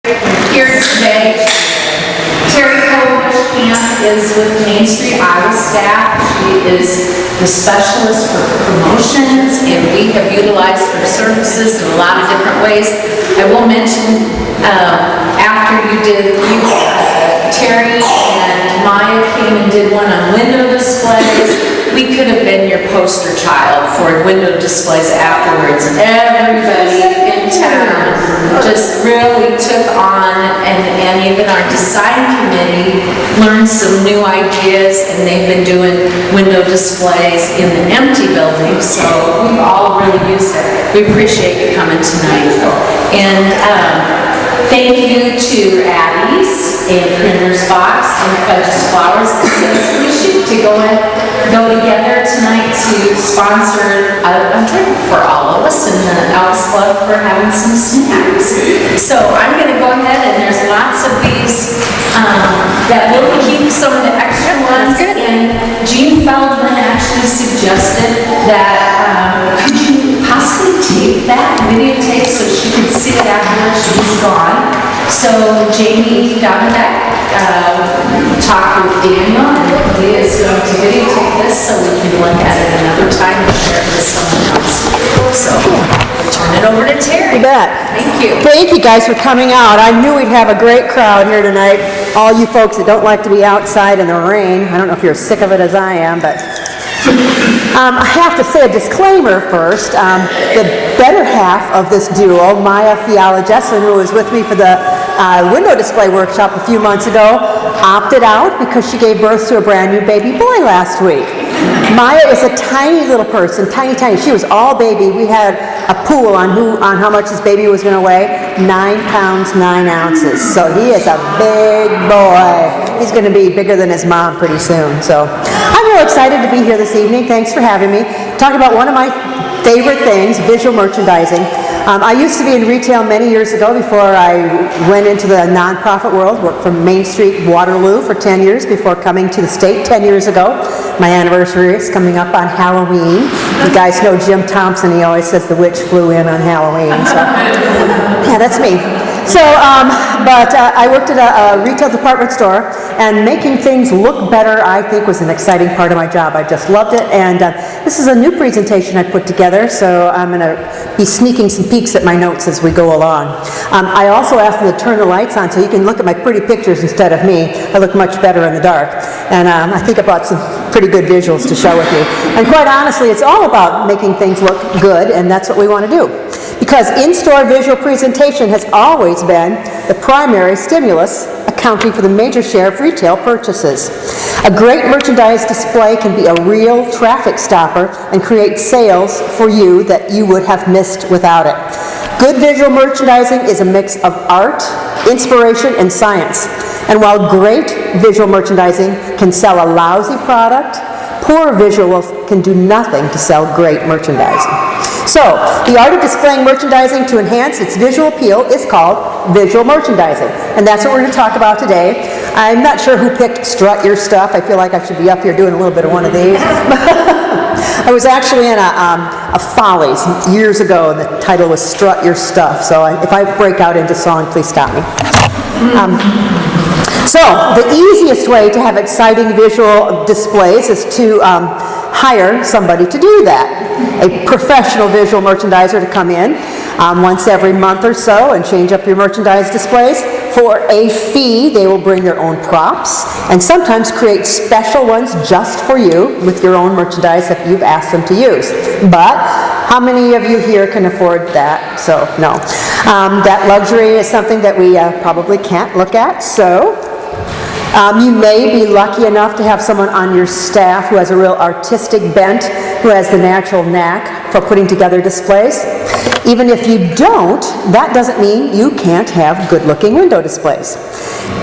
Here today, Terry Buschkamp is with Main Street Iowa staff. She is the specialist for promotions, and we have utilized her services in a lot of different ways. I will mention, after you did, Terry and Maya came and did one on window displays. We could have been your poster child for window displays afterwards. Everybody in town just really took on, and even our design committee learned some new ideas, and they've been doing window displays in the empty building, so we've all really used it. We appreciate you coming tonight. And thank you to Addie's and Printer's Box and Fudge's Flowers to go together tonight to sponsor a drink for all of us, and the Elks Club for having some snacks. So I'm going to go ahead, and there's lots of these that will keep some of the extra ones. And Jean Feldman actually suggested that could you possibly tape that videotape so she could see it after she's gone. So Jamie Donovan talked with Daniel, and Leah is going to videotape this so we can look at it another time and share it with someone else. So turn it over to Terry. You bet. Thank you. Thank you guys for coming out. I knew we'd have a great crowd here tonight. All you folks that don't like to be outside in the rain. I don't know if you're sick of it as I am, but I have to say a disclaimer first. The better half of this duo, Maya Jefferson, who was with me for the window display workshop a few months ago, opted out because she gave birth to a brand new baby boy last week. Maya is a tiny little person, tiny. She was all baby. We had a pool on how much this baby was going to weigh. 9 pounds, 9 ounces. So he is a big boy. He's going to be bigger than his mom pretty soon. So I'm real excited to be here this evening. Thanks for having me. Talk about one of my favorite things, visual merchandising. I used to be in retail many years ago before I went into the nonprofit world. Worked for Main Street Waterloo for 10 years before coming to the state 10 years ago. My anniversary is coming up on Halloween. You guys know Jim Thompson. He always says the witch flew in on Halloween. So yeah, that's me. So, but I worked at a retail department store, and making things look better, I think, was an exciting part of my job. I just loved it, and this is a new presentation I put together, so I'm going to be sneaking some peeks at my notes as we go along. I also asked them to turn the lights on so you can look at my pretty pictures instead of me. I look much better in the dark, and I think I brought some pretty good visuals to show with you. And quite honestly, it's all about making things look good, and that's what we want to do. Because in-store visual presentation has always been the primary stimulus, accounting for the major share of retail purchases. A great merchandise display can be a real traffic stopper and create sales for you that you would have missed without it. Good visual merchandising is a mix of art, inspiration, and science. And while great visual merchandising can sell a lousy product, poor visuals can do nothing to sell great merchandising. So, the art of displaying merchandising to enhance its visual appeal is called visual merchandising. And that's what we're going to talk about today. I'm not sure who picked Strut Your Stuff. I feel like I should be up here doing a little bit of one of these. I was actually in a Follies years ago, and the title was Strut Your Stuff. So if I break out into song, please stop me. So, the easiest way to have exciting visual displays is to hire somebody to do that. A professional visual merchandiser to come in once every month or so and change up your merchandise displays. For a fee, they will bring their own props and sometimes create special ones just for you with your own merchandise that you've asked them to use. But how many of you here can afford that? So, no. That luxury is something that we probably can't look at, so you may be lucky enough to have someone on your staff who has a real artistic bent, who has the natural knack for putting together displays. Even if you don't, that doesn't mean you can't have good-looking window displays.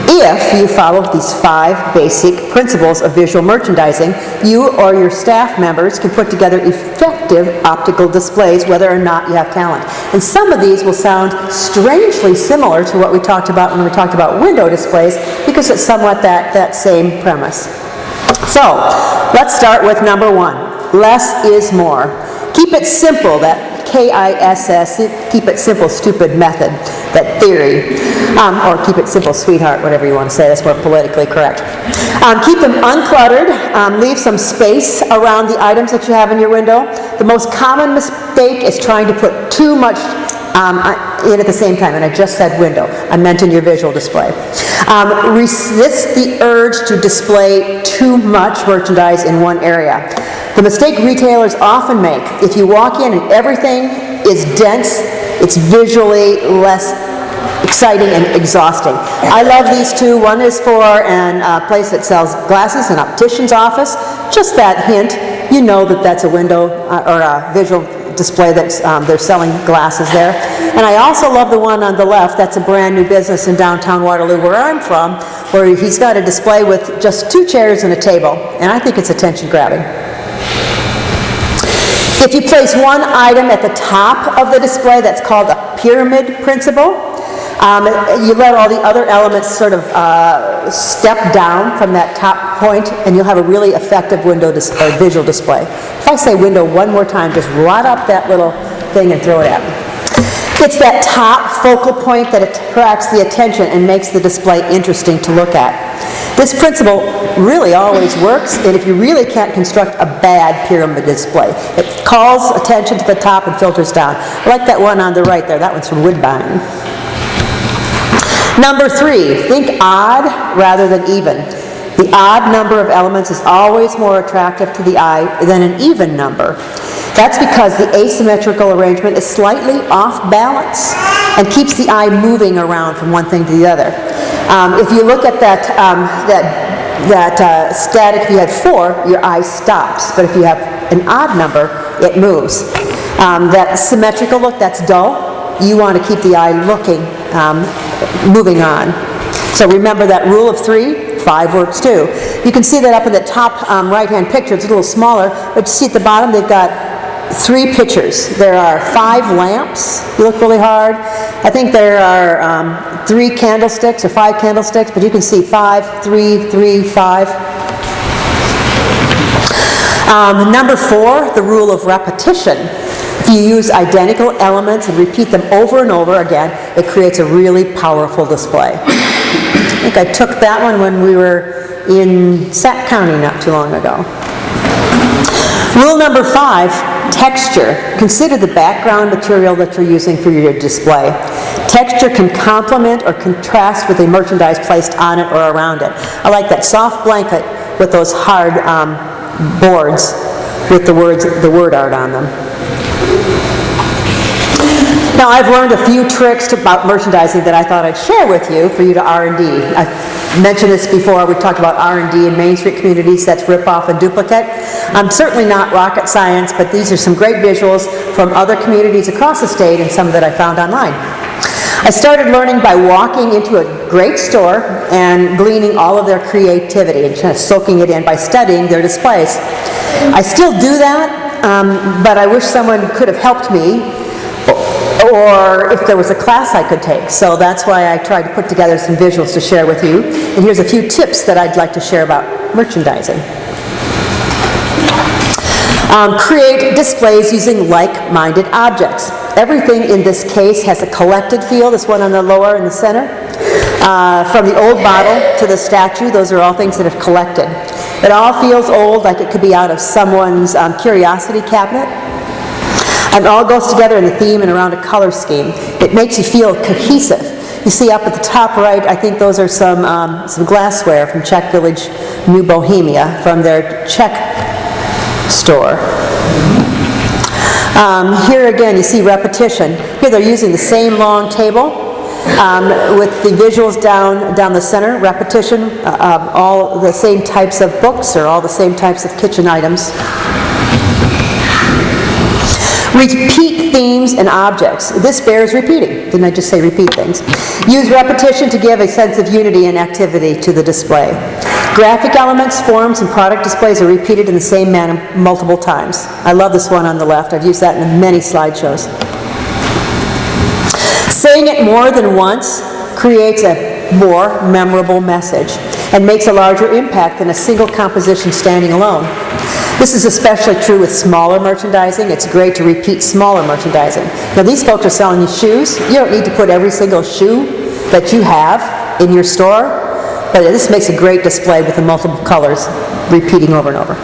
If you follow these 5 basic principles of visual merchandising, you or your staff members can put together effective optical displays whether or not you have talent. And some of these will sound strangely similar to what we talked about when we talked about window displays, because it's somewhat that same premise. So, let's start with number 1. Less is more. Keep it simple. That KISS, keep it simple, stupid method, that theory. Or keep it simple, sweetheart, whatever you want to say, that's more politically correct. Keep them uncluttered, leave some space around the items that you have in your window. The most common mistake is trying to put too much in at the same time, and I just said window. I meant in your visual display. Resist the urge to display too much merchandise in one area. The mistake retailers often make, if you walk in and everything is dense, it's visually less exciting and exhausting. I love these two. One is for a place that sells glasses, an optician's office. Just that hint, you know that that's a window or a visual display that's they're selling glasses there. And I also love the one on the left. That's a brand new business in downtown Waterloo, where I'm from, where he's got a display with just 2 chairs and a table, and I think it's attention grabbing. If you place one item at the top of the display, that's called a pyramid principle. You let all the other elements sort of step down from that top point, and you'll have a really effective window or visual display. If I say window one more time, just rod up that little thing and throw it at me. It's that top focal point that attracts the attention and makes the display interesting to look at. This principle really always works, and if you really can't construct a bad pyramid display, it calls attention to the top and filters down. I like that one on the right there. That one's from Woodbine. Number 3, think odd rather than even. The odd number of elements is always more attractive to the eye than an even number. That's because the asymmetrical arrangement is slightly off balance and keeps the eye moving around from one thing to the other. If you look at that static, if you had 4, your eye stops. But if you have an odd number, it moves. That symmetrical look, that's dull. You want to keep the eye looking, moving on. So remember that rule of 3, 5 works too. You can see that up in the top right-hand picture. It's a little smaller, but you see at the bottom they've got 3 pictures. There are 5 lamps. You look really hard. I think there are 3 candlesticks or 5 candlesticks, but you can see 5, 3, 3, 5. Number 4, the rule of repetition. If you use identical elements and repeat them over and over again, it creates a really powerful display. I think I took that one when we were in Sac County not too long ago. Rule number 5, texture. Consider the background material that you're using for your display. Texture can complement or contrast with the merchandise placed on it or around it. I like that soft blanket with those hard boards with the word art on them. Now, I've learned a few tricks about merchandising that I thought I'd share with you for you to R&D. I've mentioned this before. We talked about R&D in Main Street communities. That's rip-off and duplicate. Certainly not rocket science, but these are some great visuals from other communities across the state and some that I found online. I started learning by walking into a great store and gleaning all of their creativity and kind of soaking it in by studying their displays. I still do that, but I wish someone could have helped me, or if there was a class I could take. So that's why I tried to put together some visuals to share with you. And here's a few tips that I'd like to share about merchandising. Create displays using like-minded objects. Everything in this case has a collected feel. This one on the lower in the center. From the old bottle to the statue, those are all things that have collected. It all feels old, like it could be out of someone's curiosity cabinet. And it all goes together in a theme and around a color scheme. It makes you feel cohesive. You see up at the top right, I think those are some glassware from Czech Village, New Bohemia, from their Czech store. Here again, you see repetition. Here they're using the same long table with the visuals down the center, repetition, all the same types of books or all the same types of kitchen items. Repeat themes and objects. This bears repeating. Didn't I just say repeat things? Use repetition to give a sense of unity and activity to the display. Graphic elements, forms, and product displays are repeated in the same manner multiple times. I love this one on the left. I've used that in many slideshows. Saying it more than once creates a more memorable message and makes a larger impact than a single composition standing alone. This is especially true with smaller merchandising. It's great to repeat smaller merchandising. Now these folks are selling you shoes. You don't need to put every single shoe that you have in your store, but this makes a great display with the multiple colors repeating over and over.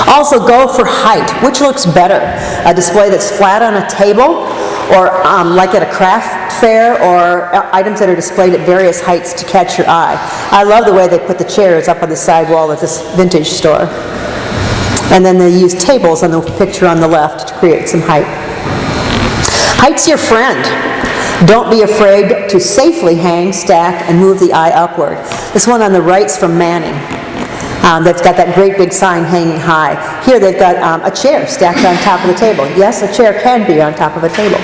Also go for height. Which looks better? A display that's flat on a table, or like at a craft fair, or items that are displayed at various heights to catch your eye. I love the way they put the chairs up on the side wall at this vintage store. And then they use tables on the picture on the left to create some height. Height's your friend. Don't be afraid to safely hang, stack, and move the eye upward. This one on the right's from Manning. They've got that great big sign hanging high. Here they've got a chair stacked on top of the table. Yes, a chair can be on top of a table.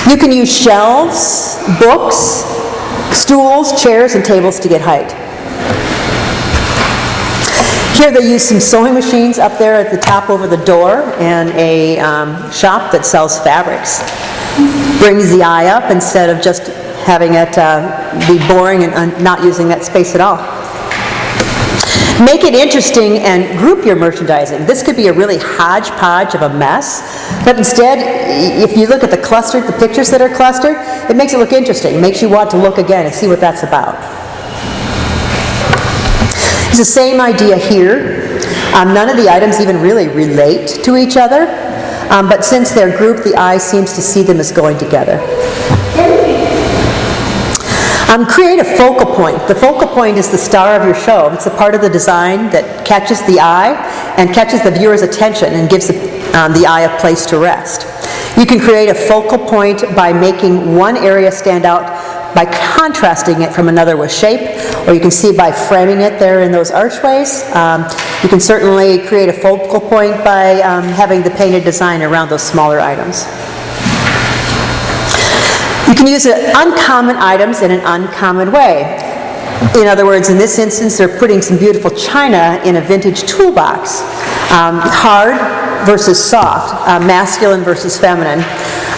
You can use shelves, books, stools, chairs, and tables to get height. Here they use some sewing machines up there at the top over the door, and a shop that sells fabrics. Brings the eye up instead of just having it be boring and not using that space at all. Make it interesting and group your merchandising. This could be a really hodgepodge of a mess, but instead, if you look at the pictures that are clustered, it makes it look interesting. It makes you want to look again and see what that's about. It's the same idea here. None of the items even really relate to each other, but since they're grouped, the eye seems to see them as going together. Create a focal point. The focal point is the star of your show. It's the part of the design that catches the eye and catches the viewer's attention and gives the eye a place to rest. You can create a focal point by making one area stand out by contrasting it from another with shape, or you can see by framing it there in those archways. You can certainly create a focal point by having the painted design around those smaller items. You can use uncommon items in an uncommon way. In other words, in this instance, they're putting some beautiful china in a vintage toolbox. Hard versus soft, masculine versus feminine.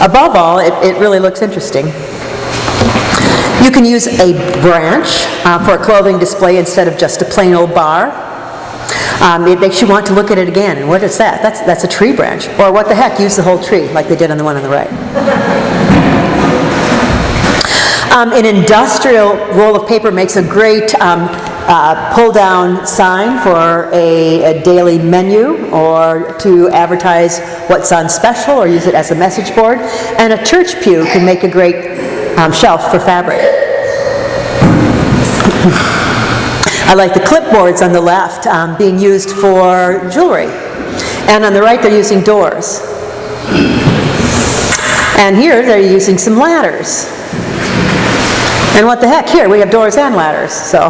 Above all, it really looks interesting. You can use a branch for a clothing display instead of just a plain old bar. It makes you want to look at it again. And what is that? That's a tree branch. Or what the heck, use the whole tree like they did on the one on the right. An industrial roll of paper makes a great pull-down sign for a daily menu, or to advertise what's on special, or use it as a message board. And a church pew can make a great shelf for fabric. I like the clipboards on the left being used for jewelry. And on the right they're using doors. And here they're using some ladders. And what the heck, here we have doors and ladders, so.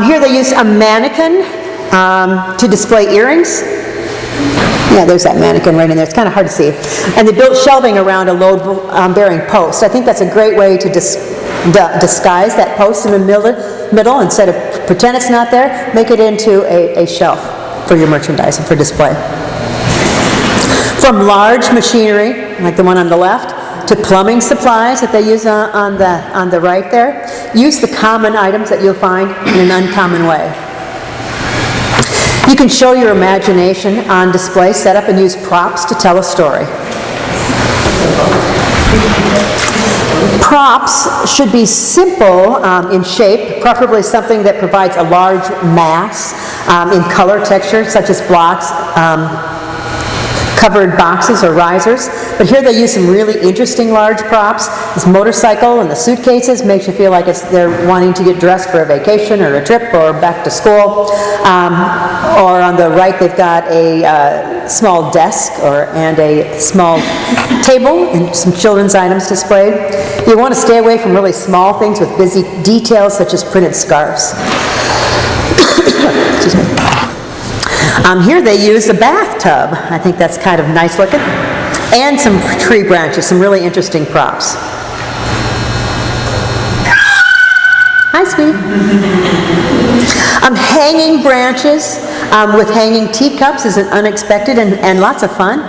Here they used a mannequin to display earrings. Yeah, there's that mannequin right in there. It's kind of hard to see. And they built shelving around a load-bearing post. I think that's a great way to disguise that post in the middle. Instead of pretend it's not there, make it into a shelf for your merchandising, for display. From large machinery, like the one on the left, to plumbing supplies that they use on the right there, use the common items that you'll find in an uncommon way. You can show your imagination on display, set up and use props to tell a story. Props should be simple in shape, preferably something that provides a large mass in color texture, such as blocks, covered boxes or risers. But here they use some really interesting large props. This motorcycle and the suitcases makes you feel like they're wanting to get dressed for a vacation or a trip or back to school. Or on the right they've got a small desk and a small table and some children's items displayed. You want to stay away from really small things with busy details such as printed scarves. Excuse me. Here they used a bathtub. I think that's kind of nice looking. And some tree branches, some really interesting props. Hi, sweetie. Hanging branches with hanging teacups is an unexpected and lots of fun.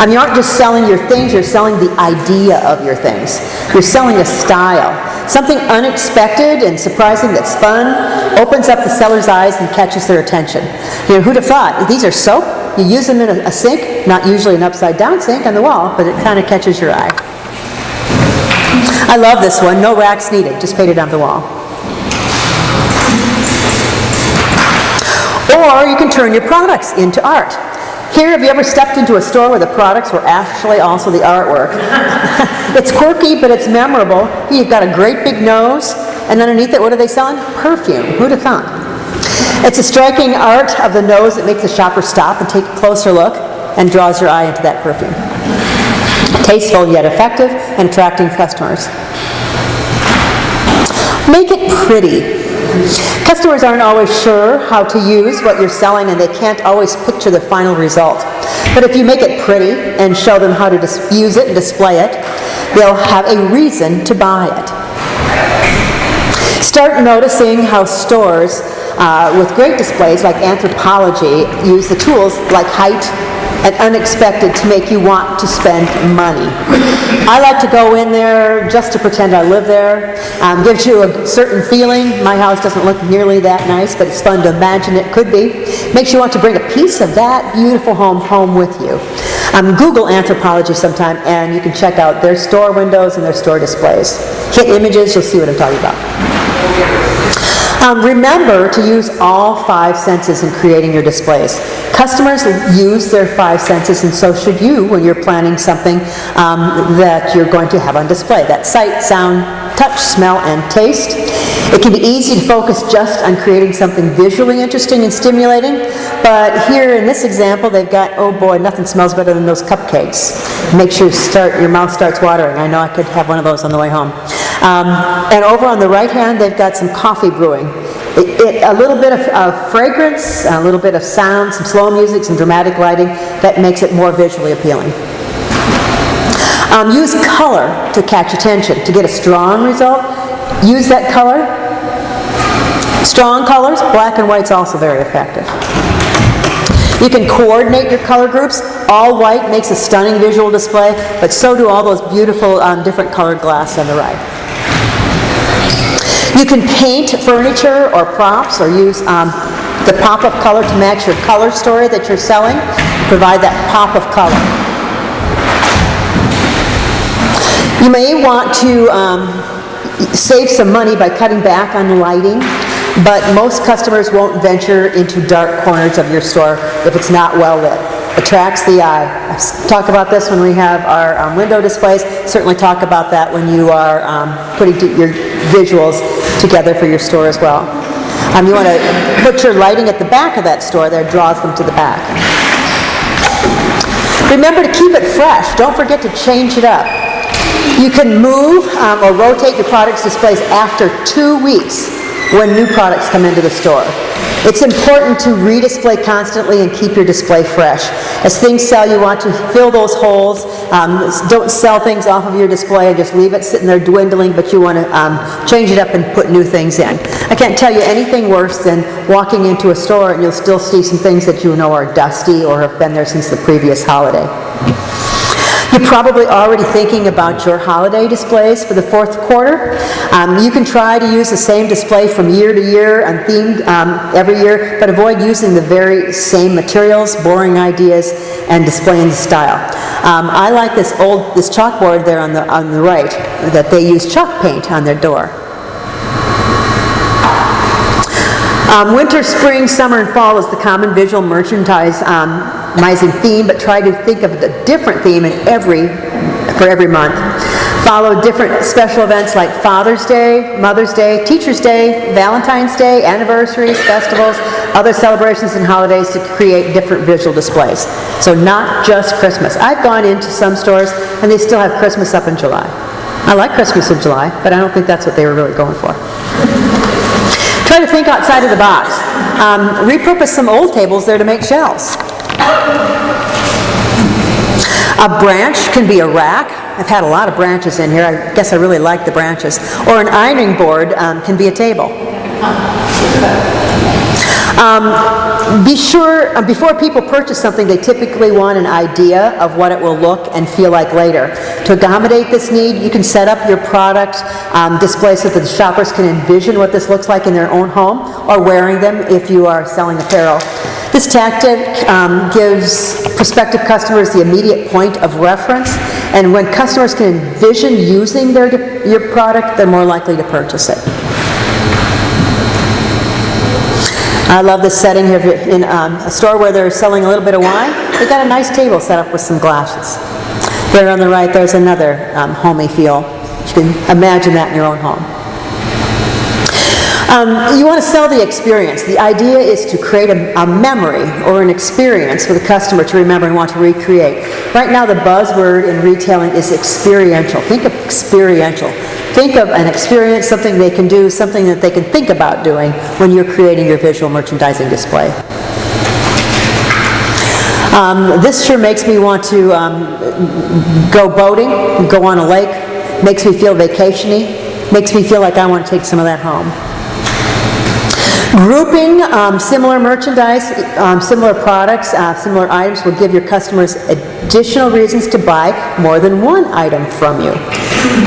You aren't just selling your things, you're selling the idea of your things. You're selling a style. Something unexpected and surprising that's fun opens up the seller's eyes and catches their attention. You know, who'd have thought? These are soap. You use them in a sink, not usually an upside-down sink on the wall, but it kind of catches your eye. I love this one. No racks needed, just painted on the wall. Or you can turn your products into art. Here, have you ever stepped into a store where the products were actually also the artwork? It's quirky, but it's memorable. You've got a great big nose, and underneath it, what are they selling? Perfume. Who'd have thought? It's a striking art of the nose that makes the shopper stop and take a closer look and draws your eye into that perfume. Tasteful yet effective and attracting customers. Make it pretty. Customers aren't always sure how to use what you're selling, and they can't always picture the final result. But if you make it pretty and show them how to use it and display it, they'll have a reason to buy it. Start noticing how stores with great displays like Anthropologie use the tools like height and unexpected to make you want to spend money. I like to go in there just to pretend I live there. Gives you a certain feeling. My house doesn't look nearly that nice, but it's fun to imagine it could be. Makes you want to bring a piece of that beautiful home with you. Google Anthropologie sometime and you can check out their store windows and their store displays. Hit images, you'll see what I'm talking about. Remember to use all 5 senses in creating your displays. Customers use their 5 senses, and so should you when you're planning something that you're going to have on display. That's sight, sound, touch, smell, and taste. It can be easy to focus just on creating something visually interesting and stimulating, but here in this example, they've got, oh boy, nothing smells better than those cupcakes. Make sure your mouth starts watering. I know I could have one of those on the way home. And over on the right hand, they've got some coffee brewing. A little bit of fragrance, a little bit of sound, some slow music, some dramatic lighting that makes it more visually appealing. Use color to catch attention. To get a strong result, use that color. Strong colors, black and white's also very effective. You can coordinate your color groups. All white makes a stunning visual display, but so do all those beautiful different colored glass on the right. You can paint furniture or props or use the pop of color to match your color story that you're selling. Provide that pop of color. You may want to save some money by cutting back on lighting, but most customers won't venture into dark corners of your store if it's not well lit. Attracts the eye. I talk about this when we have our window displays. Certainly talk about that when you are putting your visuals together for your store as well. You want to put your lighting at the back of that store. That draws them to the back. Remember to keep it fresh. Don't forget to change it up. You can move or rotate your products displays after 2 weeks when new products come into the store. It's important to redisplay constantly and keep your display fresh. As things sell, you want to fill those holes. Don't sell things off of your display and just leave it sitting there dwindling, but you want to change it up and put new things in. I can't tell you anything worse than walking into a store and you'll still see some things that you know are dusty or have been there since the previous holiday. You're probably already thinking about your holiday displays for the fourth quarter. You can try to use the same display from year to year and themed every year, but avoid using the very same materials, boring ideas, and displaying the style. I like this chalkboard there on the right that they use chalk paint on their door. Winter, spring, summer, and fall is the common visual merchandising theme, but try to think of a different theme for every month. Follow different special events like Father's Day, Mother's Day, Teacher's Day, Valentine's Day, anniversaries, festivals, other celebrations and holidays to create different visual displays. So not just Christmas. I've gone into some stores and they still have Christmas up in July. I like Christmas in July, but I don't think that's what they were really going for. Try to think outside of the box. Repurpose some old tables there to make shelves. A branch can be a rack. I've had a lot of branches in here. I guess I really like the branches. Or an ironing board can be a table. Be sure, before people purchase something, they typically want an idea of what it will look and feel like later. To accommodate this need, you can set up your product display so that the shoppers can envision what this looks like in their own home or wearing them if you are selling apparel. This tactic gives prospective customers the immediate point of reference, and when customers can envision using your product, they're more likely to purchase it. I love this setting here in a store where they're selling a little bit of wine. They've got a nice table set up with some glasses. There on the right, there's another homey feel. You can imagine that in your own home. You want to sell the experience. The idea is to create a memory or an experience for the customer to remember and want to recreate. Right now, the buzzword in retailing is experiential. Think of experiential. Think of an experience, something they can do, something that they can think about doing when you're creating your visual merchandising display. This sure makes me want to go boating, go on a lake, makes me feel vacation-y, makes me feel like I want to take some of that home. Grouping similar merchandise, similar products, similar items will give your customers additional reasons to buy more than one item from you.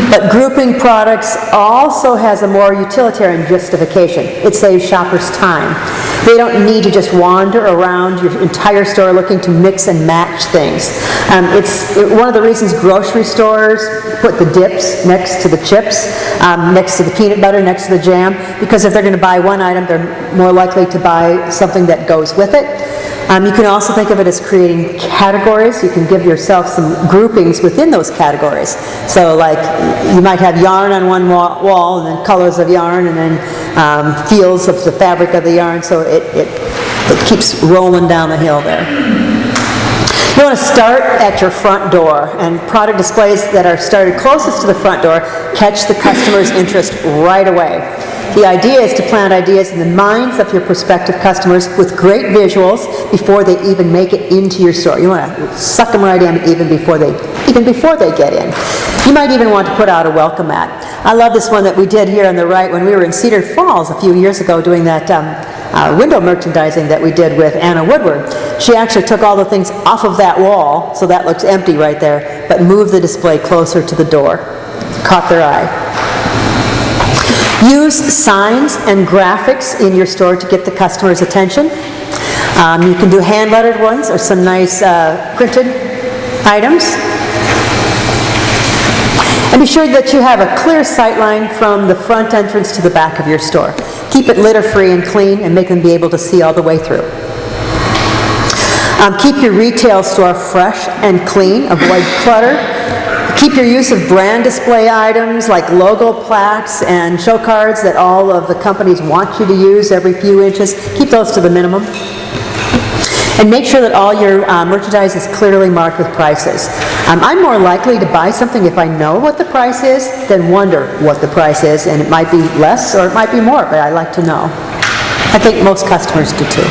But grouping products also has a more utilitarian justification. It saves shoppers time. They don't need to just wander around your entire store looking to mix and match things. It's one of the reasons grocery stores put the dips next to the chips, next to the peanut butter, next to the jam, because if they're going to buy one item, they're more likely to buy something that goes with it. You can also think of it as creating categories. You can give yourself some groupings within those categories. So like you might have yarn on one wall and then colors of yarn and then feels of the fabric of the yarn, so it keeps rolling down the hill there. You want to start at your front door, and product displays that are started closest to the front door catch the customer's interest right away. The idea is to plant ideas in the minds of your prospective customers with great visuals before they even make it into your store. You want to suck them right in even before they get in. You might even want to put out a welcome mat. I love this one that we did here on the right when we were in Cedar Falls a few years ago doing that window merchandising that we did with Anna Woodward. She actually took all the things off of that wall, so that looks empty right there, but moved the display closer to the door. Caught their eye. Use signs and graphics in your store to get the customer's attention. You can do hand-lettered ones or some nice printed items. And be sure that you have a clear sight line from the front entrance to the back of your store. Keep it litter-free and clean and make them be able to see all the way through. Keep your retail store fresh and clean. Avoid clutter. Keep your use of brand display items like logo plaques and show cards that all of the companies want you to use every few inches. Keep those to the minimum. And make sure that all your merchandise is clearly marked with prices. I'm more likely to buy something if I know what the price is than wonder what the price is, and it might be less or it might be more, but I like to know. I think most customers do too.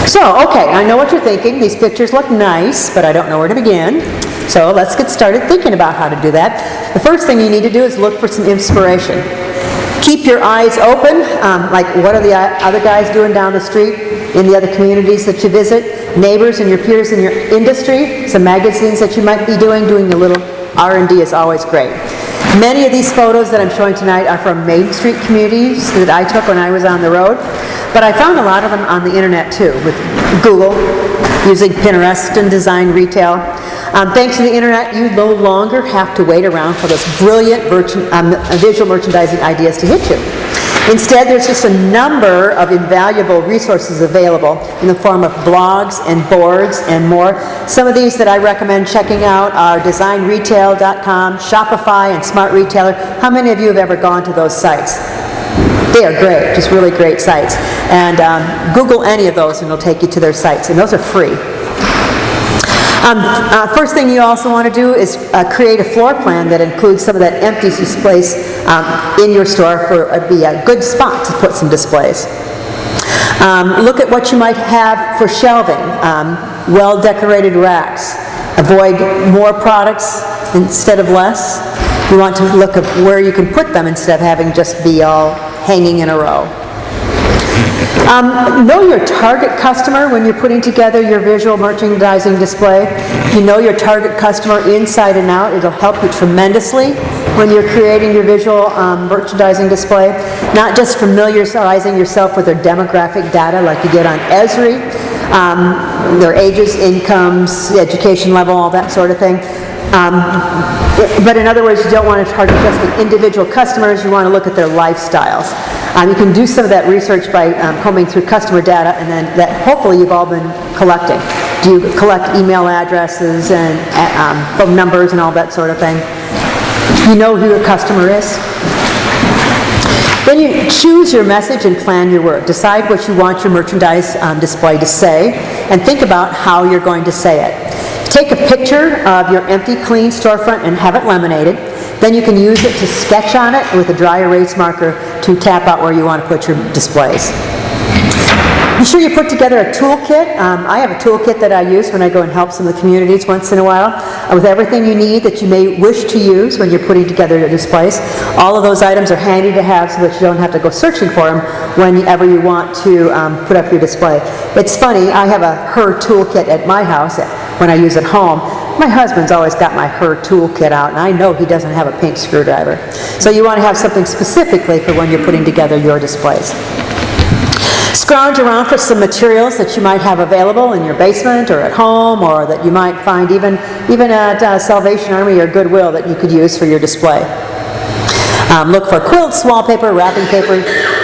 So, okay, I know what you're thinking. These pictures look nice, but I don't know where to begin. So let's get started thinking about how to do that. The first thing you need to do is look for some inspiration. Keep your eyes open, like what are the other guys doing down the street in the other communities that you visit, neighbors and your peers in your industry, some magazines that you might be doing a little R&D is always great. Many of these photos that I'm showing tonight are from Main Street communities that I took when I was on the road, but I found a lot of them on the internet too, with Google, using Pinterest and design retail. Thanks to the internet, you no longer have to wait around for those brilliant visual merchandising ideas to hit you. Instead, there's just a number of invaluable resources available in the form of blogs and boards and more. Some of these that I recommend checking out are designretail.com, Shopify, and Smart Retailer. How many of you have ever gone to those sites? They are great, just really great sites. And Google any of those and it'll take you to their sites, and those are free. First thing you also want to do is create a floor plan that includes some of that empty space in your store for be a good spot to put some displays. Look at what you might have for shelving, well-decorated racks. Avoid more products instead of less. You want to look at where you can put them instead of having just be all hanging in a row. Know your target customer when you're putting together your visual merchandising display. If you know your target customer inside and out, it'll help you tremendously when you're creating your visual merchandising display. Not just familiarizing yourself with their demographic data like you get on Esri, their ages, incomes, education level, all that sort of thing. But in other words, you don't want to target just the individual customers, you want to look at their lifestyles. You can do some of that research by combing through customer data, and then that hopefully you've all been collecting. Do you collect email addresses and phone numbers and all that sort of thing? You know who your customer is. Then you choose your message and plan your work. Decide what you want your merchandise display to say, and think about how you're going to say it. Take a picture of your empty, clean storefront and have it laminated. Then you can use it to sketch on it with a dry erase marker to tap out where you want to put your displays. Be sure you put together a toolkit. I have a toolkit that I use when I go and help some of the communities once in a while with everything you need that you may wish to use when you're putting together your displays. All of those items are handy to have so that you don't have to go searching for them whenever you want to put up your display. It's funny, I have a Her toolkit at my house when I use it home. My husband's always got my Her toolkit out, and I know he doesn't have a pink screwdriver. So you want to have something specifically for when you're putting together your displays. Scrounge around for some materials that you might have available in your basement or at home, or that you might find even at Salvation Army or Goodwill that you could use for your display. Look for quilts, wallpaper, wrapping paper,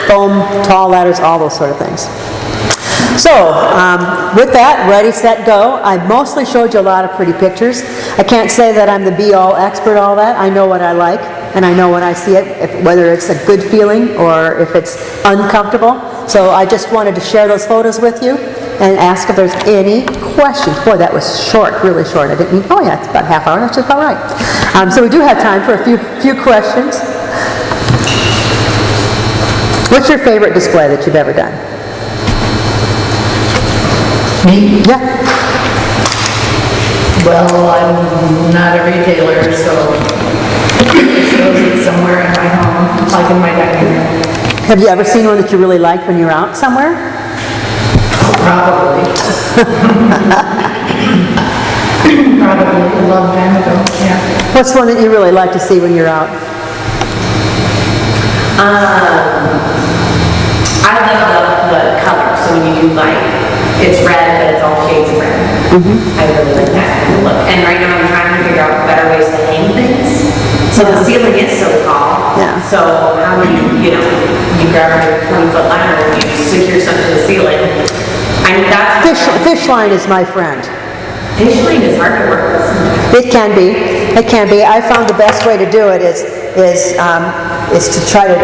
foam, tall ladders, all those sort of things. So, with that, ready, set, go. I mostly showed you a lot of pretty pictures. I can't say that I'm the be-all expert all that. I know what I like, and I know when I see it, whether it's a good feeling or if it's uncomfortable. So I just wanted to share those photos with you and ask if there's any questions. Boy, that was short, really short. I didn't mean, oh yeah, it's about a half hour, that's just about right. So we do have time for a few questions. What's your favorite display that you've ever done? Me? Yeah. Well, I'm not a retailer, so it's somewhere in my home, like in my dining room. Have you ever seen one that you really liked when you're out somewhere? Probably. Probably a long time ago, yeah. What's one that you really like to see when you're out? I love the color, so when you do like, it's red, but it's all shades of red. I really like that kind of look. And right now I'm trying to figure out better ways to hang things. So the ceiling is so tall. Yeah. So how do you grab your 20-foot ladder and you secure something to the ceiling. I mean, that's... Fish line is my friend. Fish line is hard to work with sometimes. It can be. It can be. I found the best way to do it is to try to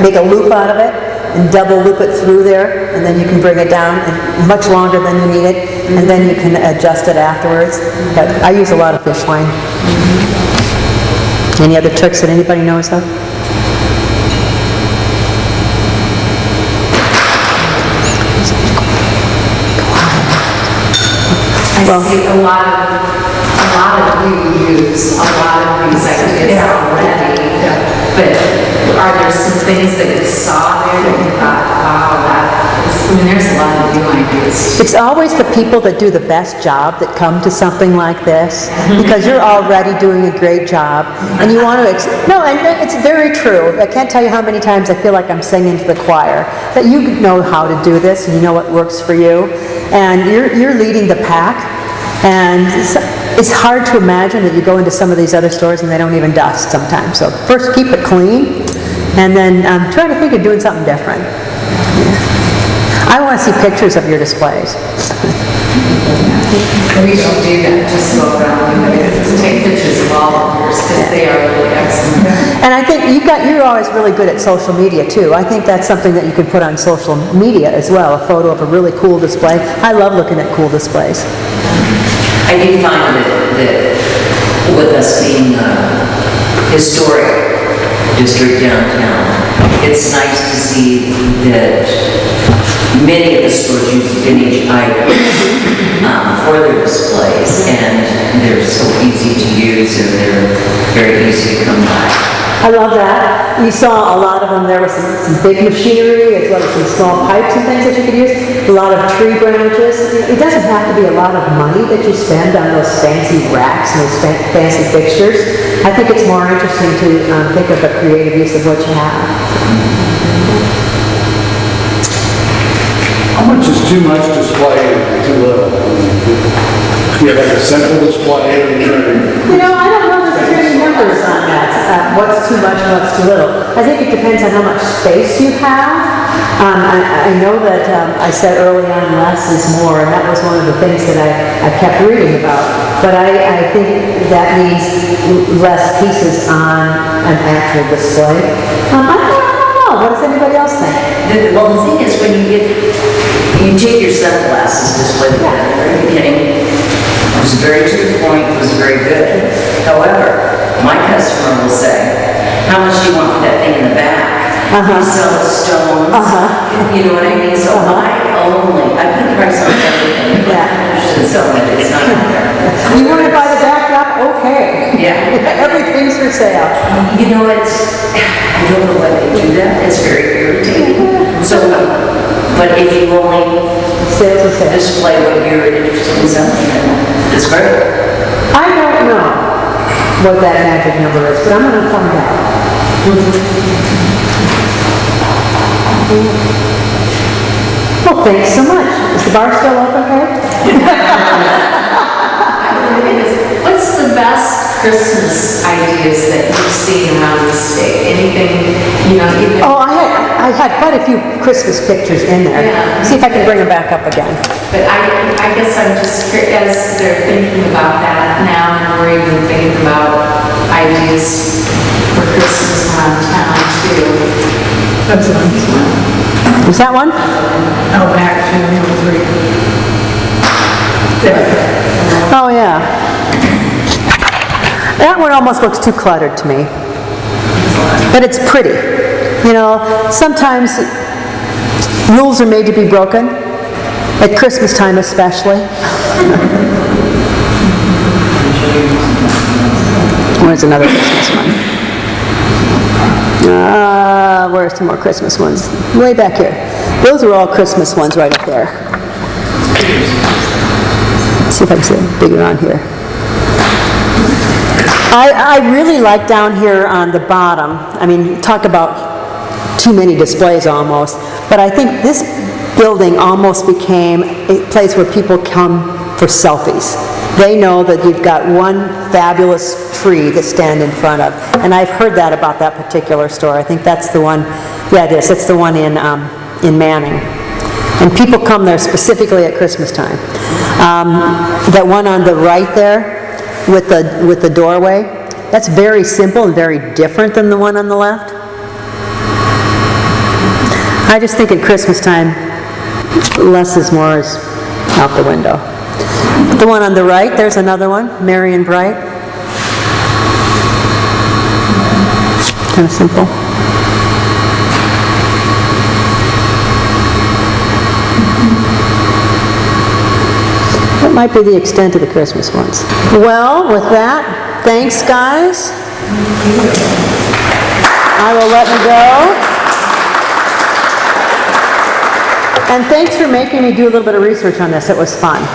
make a loop out of it and double loop it through there, and then you can bring it down and much longer than you need it, and then you can adjust it afterwards. But I use a lot of fish line. Any other tricks that anybody knows of? I see a lot of you use a lot of these ideas already, but are there some things that you saw there that you thought, wow, there's a lot of new ideas. It's always the people that do the best job that come to something like this, because you're already doing a great job, and you want to, and it's very true. I can't tell you how many times I feel like I'm singing to the choir, that you know how to do this, and you know what works for you, and you're leading the pack, and it's hard to imagine that you go into some of these other stores and they don't even dust sometimes. So first keep it clean, and then try to think of doing something different. I want to see pictures of your displays. We don't do that, just go around and take pictures of all of yours, because they are really excellent. And I think you're always really good at social media too. I think that's something that you can put on social media as well, a photo of a really cool display. I love looking at cool displays. I do find that with us being a historic district downtown, it's nice to see that many of the stores use vintage items for their displays, and they're so easy to use and they're very easy to come by. I love that. You saw a lot of them, there was some big machinery, as well as some small pipes and things that you could use, a lot of tree branches. It doesn't have to be a lot of money that you spend on those fancy racks and those fancy fixtures. I think it's more interesting to think of the creative use of what you have. How much is too much display and too little? You have like a central display and You know, I don't know that there's any numbers on that, what's too much and what's too little. I think it depends on how much space you have. I know that I said early on less is more, and that was one of the things that I kept reading about. But I think that means less pieces on an actual display. I don't know, what does anybody else think? Well, the thing is, when you take your sunglasses display at the very beginning, it was very to the point, it was very good. However, my customer will say, how much do you want for that thing in the back? You sell the stones, you know what I mean? So I put a price on everything. So it's not out there. You want to buy the backdrop? Okay. Yeah. Everything's for sale. You know, I don't know why they do that. It's very irritating. So, but if you only Sales is sales. display what you're interested in selling, it's great. I don't know what that magic number is, but I'm going to find out. Well, thanks so much. Is the bar still open, Karen? What's the best Christmas ideas that you've seen around the state? Anything, even... Oh, I had quite a few Christmas pictures in there. Yeah. See if I can bring them back up again. But I guess I'm just curious, as they're thinking about that now, and we're even thinking about ideas for Christmas around town too. That's a nice one. Was that one? Oh, back to number 3. There. Oh, yeah. That one almost looks too cluttered to me. But it's pretty. You know, sometimes rules are made to be broken, at Christmas time especially. Where's another Christmas one? Where's some more Christmas ones? Way back here. Those are all Christmas ones right up there. Let's see if I can see it bigger on here. I really like down here on the bottom. I mean, talk about too many displays almost, but I think this building almost became a place where people come for selfies. They know that you've got one fabulous tree to stand in front of, and I've heard that about that particular store. I think that's the one, yeah it is, it's the one in Manning. And people come there specifically at Christmas time. That one on the right there, with the doorway, that's very simple and very different than the one on the left. I just think at Christmas time, less is more is out the window. The one on the right, there's another one, Merry and Bright. Kind of simple. That might be the extent of the Christmas ones. Well, with that, thanks guys. I will let you go. And thanks for making me do a little bit of research on this. It was fun.